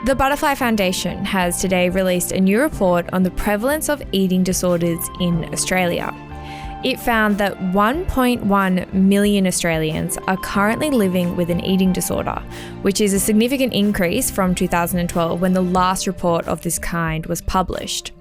The Butterfly Foundation has today released a new report on the prevalence of eating disorders in Australia. It found that 1.1 million Australians are currently living with an eating disorder, which is a significant increase from 2012 when the last report of this kind was published.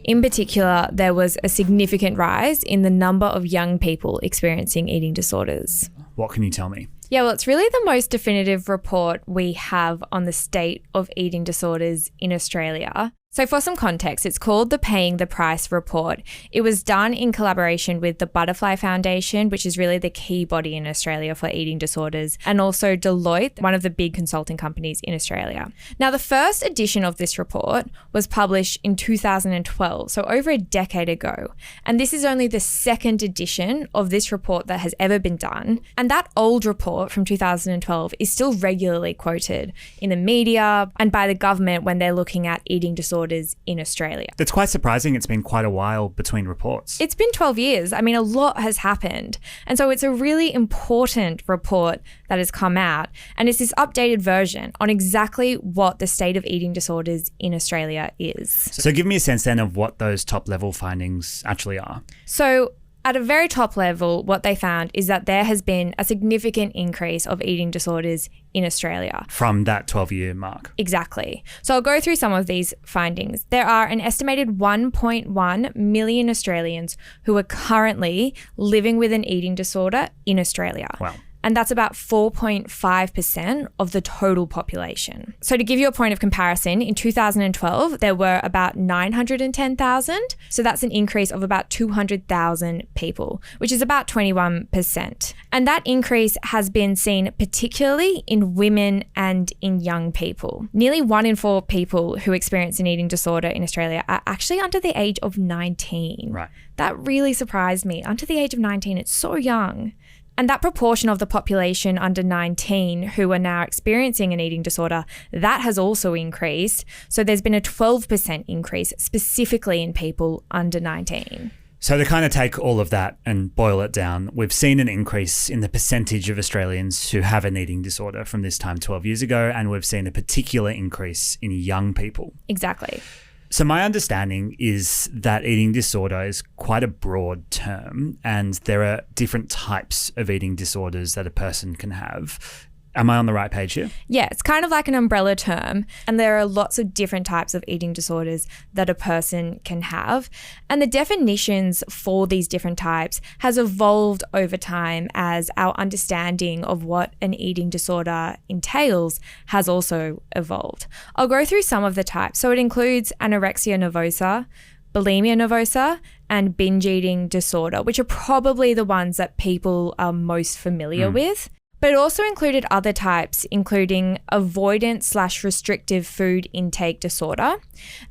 In particular, there was a significant rise in the number of young people experiencing eating disorders. What can you tell me? Yeah, well, it's really the most definitive report we have on the state of eating disorders in Australia. So for some context, it's called the Paying the Price report. It was done in collaboration with the Butterfly Foundation, which is really the key body in Australia for eating disorders, and also Deloitte, one of the big consulting companies in Australia. Now, the first edition of this report was published in 2012, so over a decade ago. And this is only the second edition of this report that has ever been done. And that old report from 2012 is still regularly quoted in the media and by the government when they're looking at eating disorders in Australia. That's quite surprising. It's been quite a while between reports. It's been 12 years. I mean, a lot has happened. And so it's a really important report that has come out. And it's this updated version on exactly what the state of eating disorders in Australia is. So give me a sense then of what those top level findings actually are. So at a very top level, what they found is that there has been a significant increase of eating disorders in Australia. From that 12-year mark. Exactly. So I'll go through some of these findings. There are an estimated 1.1 million Australians who are currently living with an eating disorder in Australia. Wow. And that's about 4.5% of the total population. So to give you a point of comparison, in 2012, there were about 910,000. So that's an increase of about 200,000 people, which is about 21%. And that increase has been seen particularly in women and in young people. Nearly 1 in 4 people who experience an eating disorder in Australia are actually under the age of 19. Right. That really surprised me. Under the age of 19, it's so young. And that proportion of the population under 19 who are now experiencing an eating disorder, that has also increased. So there's been a 12% increase specifically in people under 19. So to kind of take all of that and boil it down, we've seen an increase in the percentage of Australians who have an eating disorder from this time 12 years ago, and we've seen a particular increase in young people. Exactly. So my understanding is that eating disorder is quite a broad term, and there are different types of eating disorders that a person can have. Am I on the right page here? Yeah, it's kind of like an umbrella term, and there are lots of different types of eating disorders that a person can have. And the definitions for these different types has evolved over time as our understanding of what an eating disorder entails has also evolved. I'll go through some of the types. So it includes anorexia nervosa, bulimia nervosa, and binge eating disorder, which are probably the ones that people are most familiar with. But it also included other types, including avoidant/restrictive food intake disorder.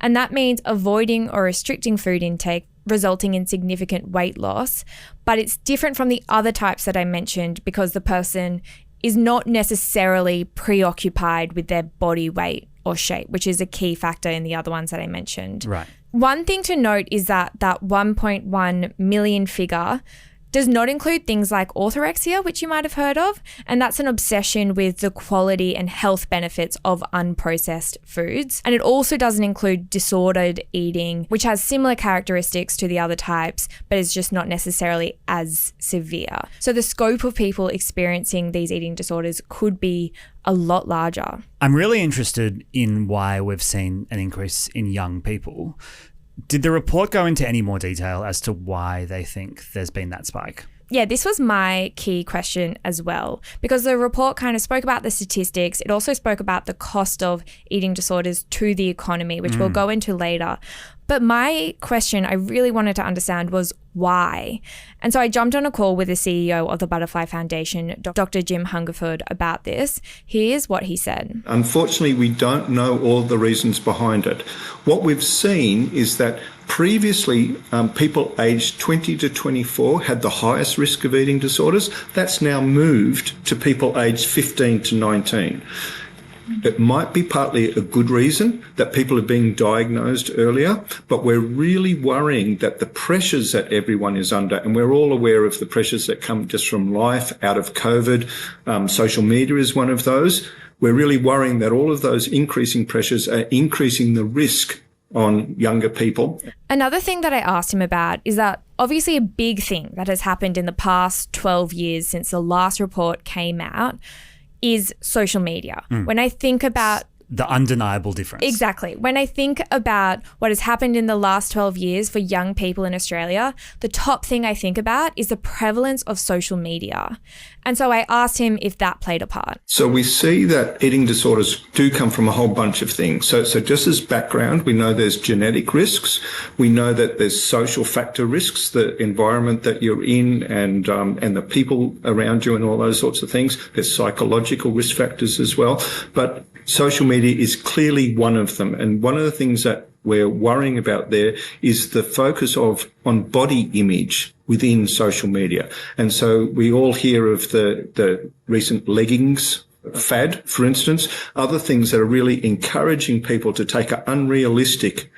And that means avoiding or restricting food intake, resulting in significant weight loss. But it's different from the other types that I mentioned because the person is not necessarily preoccupied with their body weight or shape, which is a key factor in the other ones that I mentioned. Right. One thing to note is that 1.1 million figure does not include things like orthorexia, which you might have heard of, and that's an obsession with the quality and health benefits of unprocessed foods. And it also doesn't include disordered eating, which has similar characteristics to the other types, but is just not necessarily as severe. So the scope of people experiencing these eating disorders could be a lot larger. I'm really interested in why we've seen an increase in young people. Did the report go into any more detail as to why they think there's been that spike? Yeah, this was my key question as well, because the report kind of spoke about the statistics. It also spoke about the cost of eating disorders to the economy, which we'll go into later. But my question I really wanted to understand was why. And so I jumped on a call with the CEO of the Butterfly Foundation, Dr. Jim Hungerford, about this. Here's what he said. Unfortunately, we don't know all the reasons behind it. What we've seen is that previously, people aged 20 to 24 had the highest risk of eating disorders. That's now moved to people aged 15 to 19. It might be partly a good reason that people are being diagnosed earlier, but we're really worrying that the pressures that everyone is under, and we're all aware of the pressures that come just from life, out of COVID, social media is one of those. we're really worrying that all of those increasing pressures are increasing the risk on younger people. Another thing that I asked him about is that obviously a big thing that has happened in the past 12 years since the last report came out is social media. When I think about the undeniable difference. Exactly. When I think about what has happened in the last 12 years for young people in Australia, the top thing I think about is the prevalence of social media. And so I asked him if that played a part. So we see that eating disorders do come from a whole bunch of things. So just as background, we know there's genetic risks. We know that there's social factor risks, the environment that you're in and the people around you and all those sorts of things. There's psychological risk factors as well. But social media is clearly one of them. And one of the things that we're worrying about there is the focus on body image within social media. And so we all hear of the recent leggings fad, for instance, other things that are really encouraging people to take an unrealistic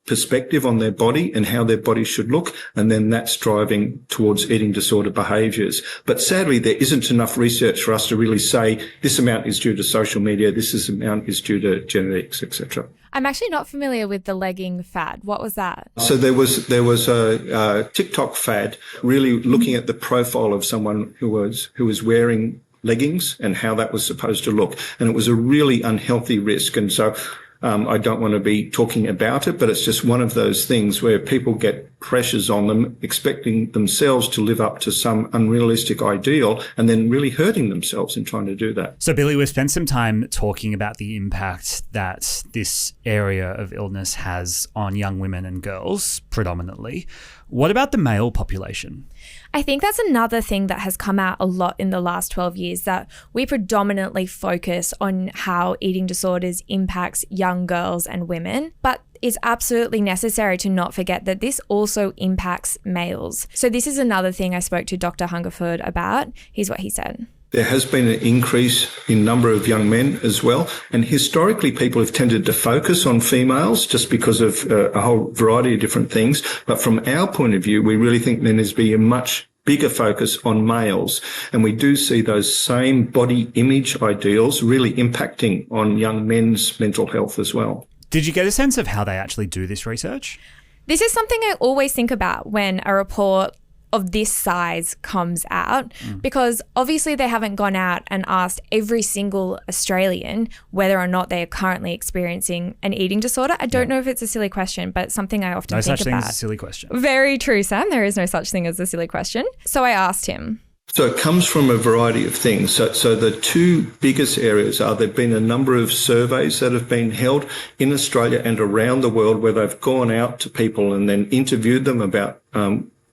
perspective on their body and how their body should look, and then that's driving towards eating disorder behaviours. But sadly, there isn't enough research for us to really say this amount is due to social media, this amount is due to genetics, etc. I'm actually not familiar with the legging fad. What was that? So there was a TikTok fad really looking at the profile of someone who was wearing leggings and how that was supposed to look, and it was a really unhealthy risk. And so I don't want to be talking about it, but it's just one of those things where people get pressures on them, expecting themselves to live up to some unrealistic ideal and then really hurting themselves in trying to do that. So, Billi, we've spent some time talking about the impact that this area of illness has on young women and girls predominantly. What about the male population? I think that's another thing that has come out a lot in the last 12 years, that we predominantly focus on how eating disorders impacts young girls and women, but it's absolutely necessary to not forget that this also impacts males. So this is another thing I spoke to Dr. Hungerford about. Here's what he said. There has been an increase in number of young men as well. And historically, people have tended to focus on females just because of a whole variety of different things. But from our point of view, we really think there needs to be a much bigger focus on males. And we do see those same body image ideals really impacting on young men's mental health as well. Did you get a sense of how they actually do this research? This is something I always think about when a report of this size comes out, because obviously they haven't gone out and asked every single Australian whether or not they are currently experiencing an eating disorder. I don't know if it's a silly question, but something I often think about. No such thing as a silly question. Very true, Sam. There is no such thing as a silly question. So I asked him. So it comes from a variety of things. So the two biggest areas are, there have been a number of surveys that have been held in Australia and around the world where they've gone out to people and then interviewed them about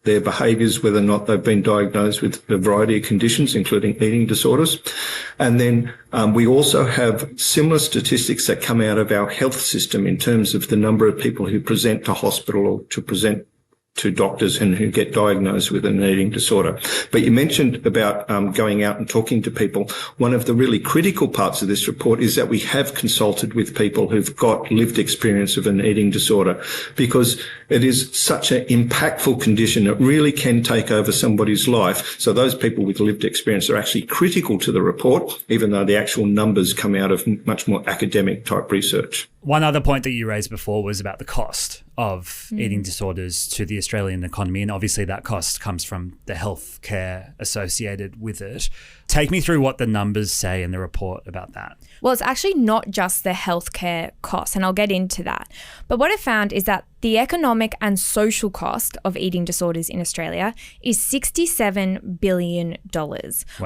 their behaviours, whether or not they've been diagnosed with a variety of conditions, including eating disorders. And then we also have similar statistics that come out of our health system in terms of the number of people who present to hospital or to present to doctors and who get diagnosed with an eating disorder. But you mentioned about going out and talking to people. One of the really critical parts of this report is that we have consulted with people who've got lived experience of an eating disorder, because it is such an impactful condition. It really can take over somebody's life. So those people with lived experience are actually critical to the report, even though the actual numbers come out of much more academic type research. One other point that you raised before was about the cost of eating disorders to the Australian economy, and obviously that cost comes from the health care associated with it. Take me through what the numbers say in the report about that. Well, it's actually not just the healthcare costs, and I'll get into that. But what I found is that the economic and social cost of eating disorders in Australia is $67 billion,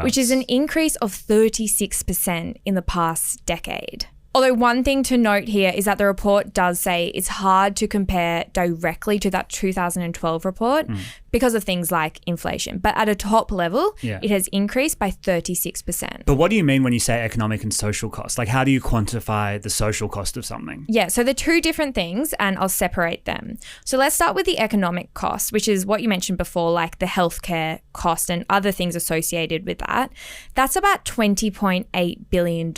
which is an increase of 36% in the past decade. Although one thing to note here is that the report does say it's hard to compare directly to that 2012 report because of things like inflation. But at a top level, it has increased by 36%. But what do you mean when you say economic and social cost? Like, how do you quantify the social cost of something? Yeah, so they're two different things, and I'll separate them. So let's start with the economic cost, which is what you mentioned before, like the healthcare cost and other things associated with that. That's about $20.8 billion.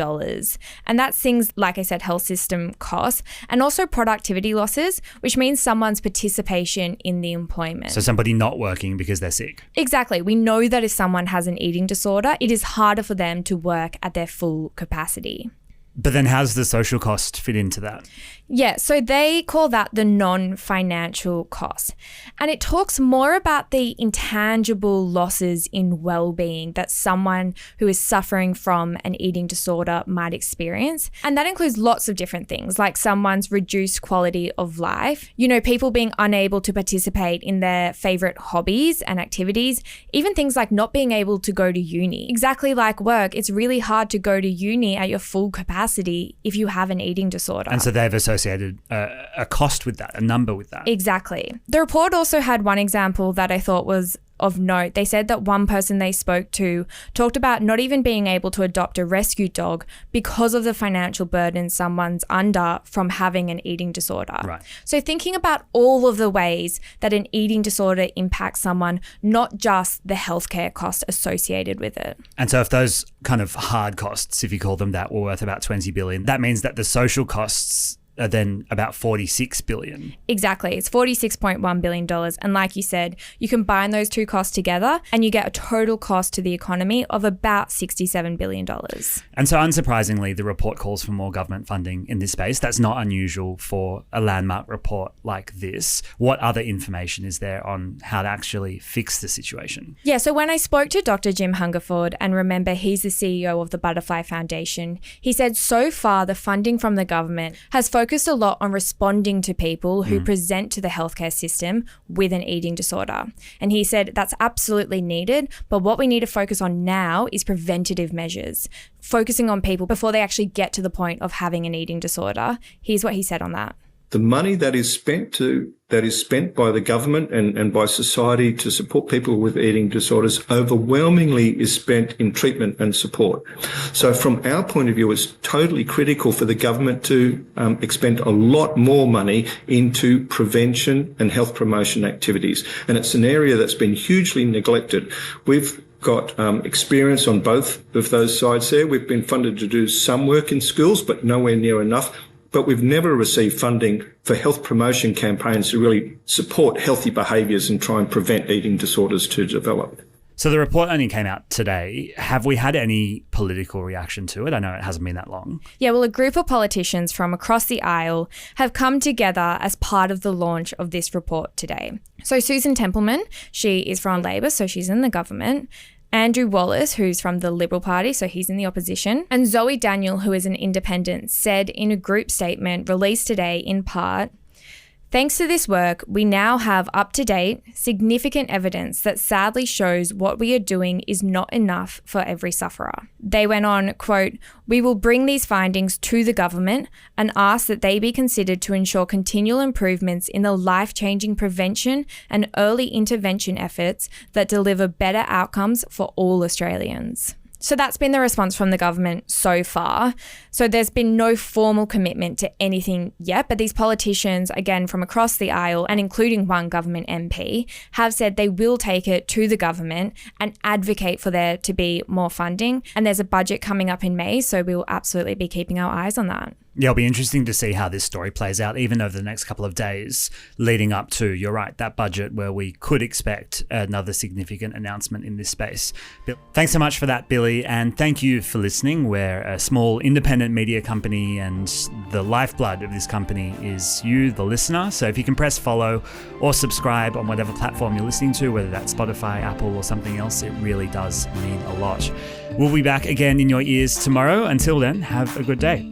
And that's things, like I said, health system costs, and also productivity losses, which means someone's participation in the employment. So somebody not working because they're sick. Exactly. We know that if someone has an eating disorder, it is harder for them to work at their full capacity. But then how's the social cost fit into that? Yeah, so they call that the non-financial cost. And it talks more about the intangible losses in well-being that someone who is suffering from an eating disorder might experience. And that includes lots of different things, like someone's reduced quality of life, people being unable to participate in their favorite hobbies and activities, even things like not being able to go to uni. Exactly like work, it's really hard to go to uni at your full capacity if you have an eating disorder. And so they've associated a cost with that, a number with that. Exactly. The report also had one example that I thought was of note. They said that one person they spoke to talked about not even being able to adopt a rescue dog because of the financial burden someone's under from having an eating disorder. Right. So thinking about all of the ways that an eating disorder impacts someone, not just the healthcare cost associated with it. And so if those kind of hard costs, if you call them that, were worth about 20 billion, that means that the social costs are then about 46 billion. Exactly. It's $46.1 billion. And like you said, you combine those two costs together and you get a total cost to the economy of about $67 billion. And so unsurprisingly, the report calls for more government funding in this space. That's not unusual for a landmark report like this. What other information is there on how to actually fix the situation? Yeah, so when I spoke to Dr. Jim Hungerford, and remember he's the CEO of the Butterfly Foundation, he said so far the funding from the government has focused a lot on responding to people who present to the healthcare system with an eating disorder. And he said that's absolutely needed, but what we need to focus on now is preventative measures, focusing on people before they actually get to the point of having an eating disorder. Here's what he said on that. The money that is spent by the government and by society to support people with eating disorders overwhelmingly is spent in treatment and support. So from our point of view, it's totally critical for the government to expend a lot more money into prevention and health promotion activities. And it's an area that's been hugely neglected. We've got experience on both of those sides there. We've been funded to do some work in schools, but nowhere near enough. But we've never received funding for health promotion campaigns to really support healthy behaviours and try and prevent eating disorders to develop. So the report only came out today. Have we had any political reaction to it? I know it hasn't been that long. Yeah, well, a group of politicians from across the aisle have come together as part of the launch of this report today. So Susan Templeman, she is from Labor, so she's in the government. Andrew Wallace, who's from the Liberal Party, so he's in the opposition, and Zoe Daniel, who is an independent, said in a group statement released today in part, "Thanks to this work, we now have up-to-date, significant evidence that sadly shows what we are doing is not enough for every sufferer." They went on, quote, "We will bring these findings to the government and ask that they be considered to ensure continual improvements in the life-changing prevention and early intervention efforts that deliver better outcomes for all Australians." So that's been the response from the government so far. So there's been no formal commitment to anything yet, but these politicians, again, from across the aisle and including one government MP, have said they will take it to the government and advocate for there to be more funding. And there's a budget coming up in May, so we will absolutely be keeping our eyes on that. Yeah, it'll be interesting to see how this story plays out, even over the next couple of days leading up to, you're right, that budget where we could expect another significant announcement in this space. Thanks so much for that, Billi, and thank you for listening. We're a small independent media company, and the lifeblood of this company is you, the listener. So if you can press follow or subscribe on whatever platform you're listening to, whether that's Spotify, Apple, or something else, it really does mean a lot. We'll be back again in your ears tomorrow. Until then, have a good day.